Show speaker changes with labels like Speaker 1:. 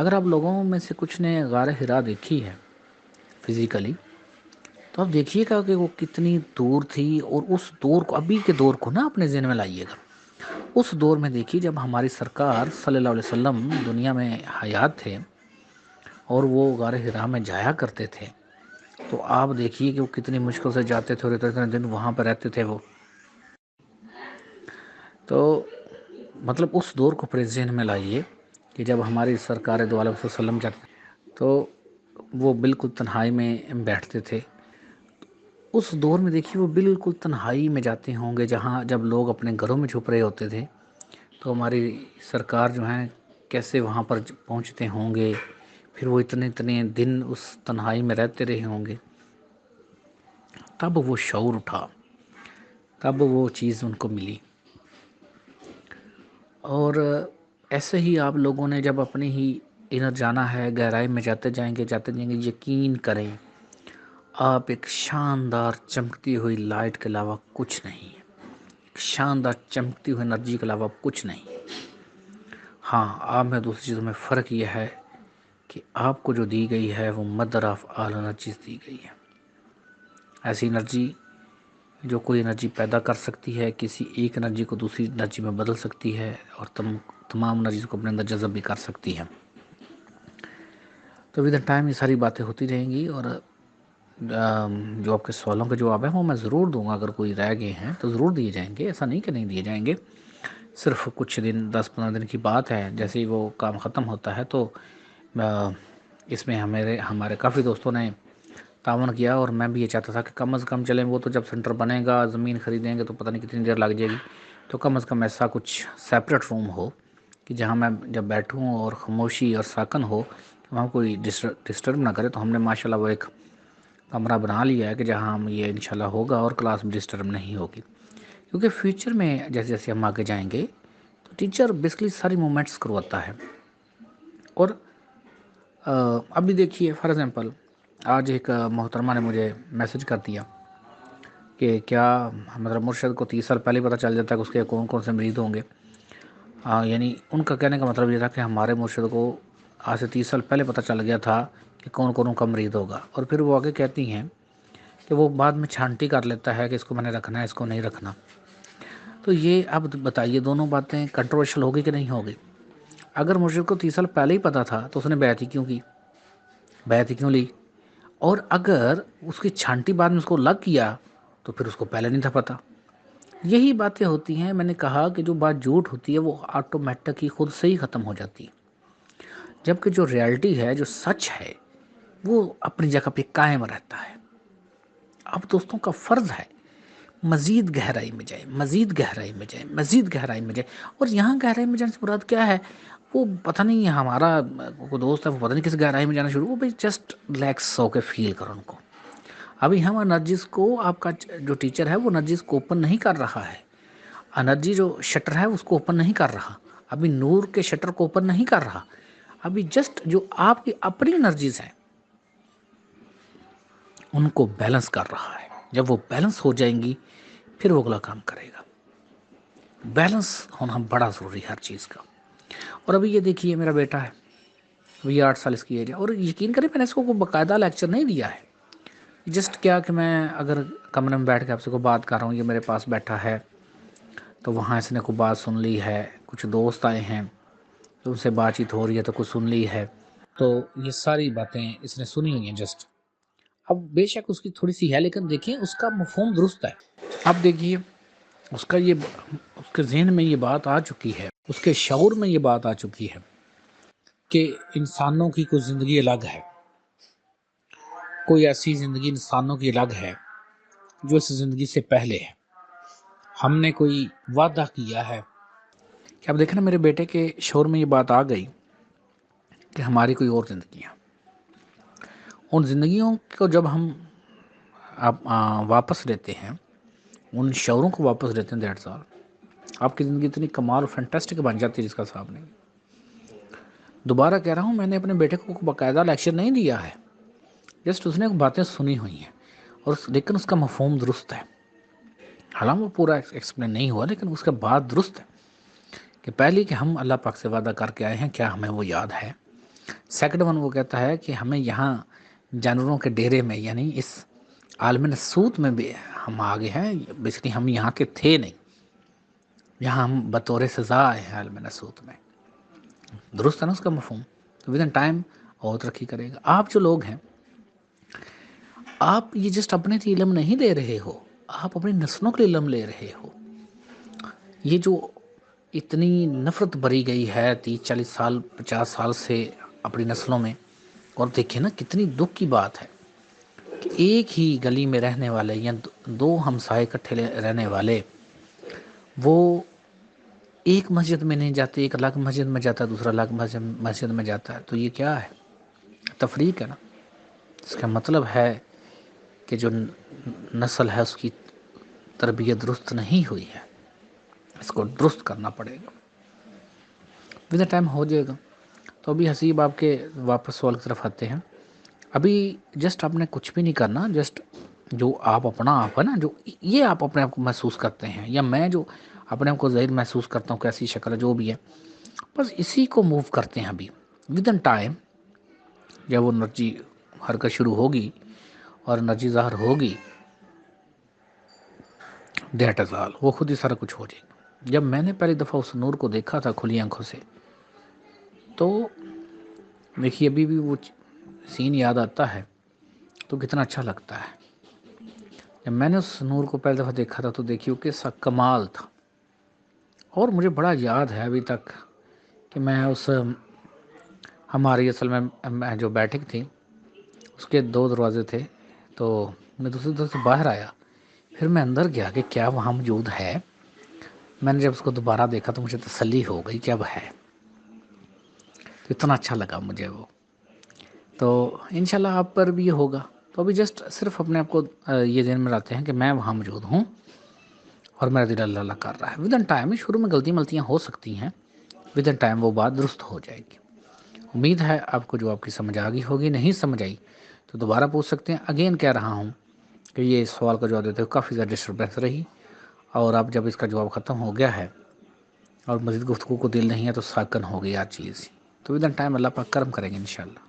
Speaker 1: اگر آپ لوگوں میں سے کچھ نے غار ہرا دیکھی ہے فزیکلی، تو آپ دیکھیے گا کہ وہ کتنی دور تھی، اور اس دور کو، ابھی کے دور کو نا اپنے ذہن میں لائیے گا۔ اس دور میں دیکھیے جب ہماری سرکار صلی اللہ علیہ وسلم دنیا میں حیات تھے اور وہ غار ہرا میں جایا کرتے تھے، تو آپ دیکھیے کہ وہ کتنی مشکل سے جاتے تھے اور اتنے دن وہاں پہ رہتے تھے وہ۔ تو مطلب اس دور کو اپنے ذہن میں لائیے کہ جب ہماری سرکار دو عالم صلی اللہ علیہ وسلم جاتے تو وہ بالکل تنہائی میں بیٹھتے تھے۔ اس دور میں دیکھیے وہ بالکل تنہائی میں جاتے ہوں گے، جہاں جب لوگ اپنے گھروں میں چھپ رہے ہوتے تھے، تو ہماری سرکار جو ہیں کیسے وہاں پر پہنچتے ہوں گے، پھر وہ اتنے دن اس تنہائی میں رہتے رہے ہوں گے۔ تب وہ شعور اٹھا، تب وہ چیز ان کو ملی۔ اور ایسے ہی آپ لوگوں نے جب اپنے ہی انر جانا ہے، گہرائی میں جاتے جائیں گے، یقین کریں آپ ایک شاندار چمکتی ہوئی لائٹ کے علاوہ کچھ نہیں، شاندار چمکتی ہوئی انرجی کے علاوہ کچھ نہیں۔ ہاں، آپ میں دوسری چیزوں میں فرق یہ ہے کہ آپ کو جو دی گئی ہے وہ مدر آف آل انرجیز دی گئی ہے، ایسی انرجی جو کوئی انرجی پیدا کر سکتی ہے، کسی ایک انرجی کو دوسری انرجی میں بدل سکتی ہے، اور تمام انرجیز کو اپنے اندر جذب بھی کر سکتی ہے۔ تو ود ٹائم یہ ساری باتیں ہوتی رہیں گی، اور جو آپ کے سوالوں کے جواب ہیں وہ میں ضرور دوں گا۔ اگر کوئی رہ گئے ہیں تو ضرور دیے جائیں گے، ایسا نہیں کہ نہیں دیے جائیں گے۔ صرف کچھ دن، 10-15 دن کی بات ہے، جیسے ہی وہ کام ختم ہوتا ہے تو اس میں ہمارے کافی دوستوں نے تعاون کیا، اور میں بھی یہ چاہتا تھا کہ کم از کم چلیں، وہ تو جب سینٹر بنے گا، زمین خریدیں گے تو پتہ نہیں کتنی دیر لگ جائے گی، تو کم از کم ایسا کچھ سیپریٹ روم ہو کہ جہاں میں جب بیٹھوں اور خاموشی اور ساکن ہو، وہاں کوئی ڈسٹرب نہ کرے۔ تو ہم نے ماشاءاللہ وہ ایک کمرہ بنا لیا ہے کہ جہاں ہم یہ انشاءاللہ ہوگا اور کلاس بھی ڈسٹرب نہیں ہوگی، کیونکہ فیوچر میں جیسے جیسے ہم آگے جائیں گے تو ٹیچر بیسکلی ساری مومنٹس کرواتا ہے۔ اور ابھی دیکھیے فار ایگزامپل، آج ایک محترمہ نے مجھے میسج کر دیا کہ کیا مطلب مرشد کو 30 سال پہلے پتہ چل جاتا ہے کہ اس کے کون کون سے مریض ہوں گے۔ یعنی ان کا کہنے کا مطلب یہ تھا کہ ہمارے مرشد کو آج سے 30 سال پہلے پتہ چل گیا تھا کہ کون کون کا مریض ہوگا، اور پھر وہ آگے کہتی ہیں کہ وہ بعد میں چھانٹی کر لیتا ہے کہ اس کو میں نے رکھنا ہے، اس کو نہیں رکھنا۔ تو یہ اب بتائیے دونوں باتیں کنٹروورشل ہوگی کہ نہیں ہوگی؟ اگر مرشد کو 30 سال پہلے ہی پتہ تھا تو اس نے بیعت ہی کیوں کی، بیعت ہی کیوں لی؟ اور اگر اس کی چھانٹی بعد میں اس کو لگ کیا تو پھر اس کو پہلے نہیں تھا پتہ۔ یہی باتیں ہوتی ہیں۔ میں نے کہا کہ جو بات جھوٹ ہوتی ہے وہ آٹومیٹک ہی خود سے ہی ختم ہو جاتی ہے، جبکہ جو ریالٹی ہے، جو سچ ہے، وہ اپنی جگہ پہ قائم رہتا ہے۔ اب دوستوں کا فرض ہے مزید گہرائی میں جائیں، مزید گہرائی میں جائیں، مزید گہرائی میں جائیں۔ اور یہاں گہرائی میں جانے سے مراد کیا ہے؟ وہ پتہ نہیں، ہمارا کوئی دوست ہے وہ پتہ نہیں کس گہرائی میں جانا شروع، وہ بھائی جسٹ ریلیکس ہو کے فیل کرو ان کو۔ ابھی ہم انرجیز کو، آپ کا جو ٹیچر ہے وہ انرجیز کو اوپن نہیں کر رہا ہے، انرجی جو شٹر ہے اس کو اوپن نہیں کر رہا، ابھی نور کے شٹر کو اوپن نہیں کر رہا، ابھی جسٹ جو آپ کی اپنی انرجیز ہیں ان کو بیلنس کر رہا ہے۔ جب وہ بیلنس ہو جائیں گی پھر وہ اگلا کام کرے گا۔ بیلنس ہونا بڑا ضروری ہے ہر چیز کا۔ اور ابھی یہ دیکھیے میرا بیٹا ہے، ابھی 8 سال اس کی ایج ہے، اور یقین کریں میں نے اس کو کوئی باقاعدہ لیکچر نہیں دیا ہے، جسٹ کیا کہ میں اگر کمرے میں بیٹھ کے آپ سے کوئی بات کر رہا ہوں، یہ میرے پاس بیٹھا ہے تو وہاں اس نے کوئی بات سن لی ہے، کچھ دوست آئے ہیں تو ان سے بات چیت ہو رہی ہے تو کچھ سن لی ہے، تو یہ ساری باتیں اس نے سنی ہوئی ہیں جسٹ۔ اب بے شک اس کی تھوڑی سی ہے، لیکن دیکھیں اس کا مفہوم درست ہے۔ اب دیکھیے اس کے ذہن میں یہ بات آ چکی ہے، اس کے شعور میں یہ بات آ چکی ہے کہ انسانوں کی کوئی زندگی الگ ہے، کوئی ایسی زندگی انسانوں کی الگ ہے جو اس زندگی سے پہلے ہے۔ ہم نے کوئی وعدہ کیا ہے کہ اب دیکھیں نا، میرے بیٹے کے شعور میں یہ بات آ گئی کہ ہماری کوئی اور زندگیاں، ان زندگیوں کو جب ہم واپس لیتے ہیں، ان شعوروں کو واپس لیتے ہیں، 1.5 سال آپ کی زندگی اتنی کمال اور فینٹاسٹک بن جاتی ہے جس کا حساب نہیں۔ دوبارہ کہہ رہا ہوں، میں نے اپنے بیٹے کو باقاعدہ لیکچر نہیں دیا ہے، جسٹ اس نے باتیں سنی ہوئی ہیں، اور لیکن اس کا مفہوم درست ہے۔ حالانکہ وہ پورا ایکسپلین نہیں ہوا، لیکن اس کا بات درست ہے کہ پہلے کہ ہم اللہ پاک سے وعدہ کر کے آئے ہیں، کیا ہمیں وہ یاد ہے؟ سیکنڈ ون وہ کہتا ہے کہ ہمیں یہاں جانوروں کے ڈیرے میں یعنی اس عالم نسوت میں بھی ہم آگے ہیں، بیسکلی ہم یہاں کے تھے نہیں، یہاں ہم بطور سزا آئے ہیں عالم نسوت میں. درست ہے نا اس کا مفہوم؟ تو ود ان ٹائم اور ترقی کرے گا. آپ جو لوگ ہیں، آپ یہ جسٹ اپنے لیے علم نہیں لے رہے ہو، آپ اپنی نسلوں کے لیے علم لے رہے ہو. یہ جو اتنی نفرت بری گئی ہے 30-40 سال 50 سال سے اپنی نسلوں میں، اور دیکھیں نا کتنی دکھ کی بات ہے کہ ایک ہی گلی میں رہنے والے یا دو ہمسائے اکٹھے رہنے والے، وہ ایک مسجد میں نہیں جاتے، ایک الگ مسجد میں جاتا ہے، دوسرا الگ مسجد میں جاتا ہے. تو یہ کیا ہے؟ تفریق ہے نا. اس کا مطلب ہے کہ جو نسل ہے اس کی تربیت درست نہیں ہوئی ہے، اس کو درست کرنا پڑے گا. ود ٹائم ہو جائے گا. تو ابھی حسیب آپ کے واپس سوال کی طرف آتے ہیں. ابھی جسٹ آپ نے کچھ بھی نہیں کرنا، جسٹ جو آپ اپنا آپ ہے نا، جو یہ آپ اپنے آپ کو محسوس کرتے ہیں، یا میں جو اپنے آپ کو ظاہر محسوس کرتا ہوں کیسی شکل ہے جو بھی ہے، بس اسی کو موو کرتے ہیں. ابھی ود ان ٹائم جب وہ انرجی حرکت شروع ہوگی اور انرجی ظاہر ہوگی، دیٹ از آل، وہ خود ہی سارا کچھ ہو جائے گا. جب میں نے پہلی دفعہ اس نور کو دیکھا تھا کھلی آنکھوں سے، تو دیکھیے ابھی بھی وہ سین یاد آتا ہے تو کتنا اچھا لگتا ہے. جب میں نے اس نور کو پہلی دفعہ دیکھا تھا تو دیکھیے وہ کیسا کمال تھا. اور مجھے بڑا یاد ہے ابھی تک کہ میں اس ہماری اصل میں جو بیٹھک تھی اس کے 2 دروازے تھے، تو میں دوسری طرف سے باہر آیا، پھر میں اندر گیا کہ کیا وہاں موجود ہے. میں نے جب اس کو دوبارہ دیکھا تو مجھے تسلی ہو گئی کہ اب ہے. تو اتنا اچھا لگا مجھے وہ. تو انشاءاللہ آپ پر بھی یہ ہوگا. تو ابھی جسٹ صرف اپنے آپ کو یہ ذہن میں لاتے ہیں کہ میں وہاں موجود ہوں اور میرا دل اللہ اللہ کر رہا ہے. ود ان ٹائم شروع میں غلطی ملتیاں ہو سکتی ہیں، ود ان ٹائم وہ بات درست ہو جائے گی. امید ہے آپ کو جو آپ کی سمجھ آ گئی ہوگی. نہیں سمجھ آئی تو دوبارہ پوچھ سکتے ہیں. اگین کہہ رہا ہوں کہ یہ سوال کا جواب دیتے ہوئے کافی زیادہ ڈسٹربینس رہی، اور اب جب اس کا جواب ختم ہو گیا ہے اور مزید گفتگو کو دل نہیں ہے تو ساکن ہو گئی ہر چیز. تو ود ان ٹائم اللہ پاک کرم کریں گے انشاءاللہ.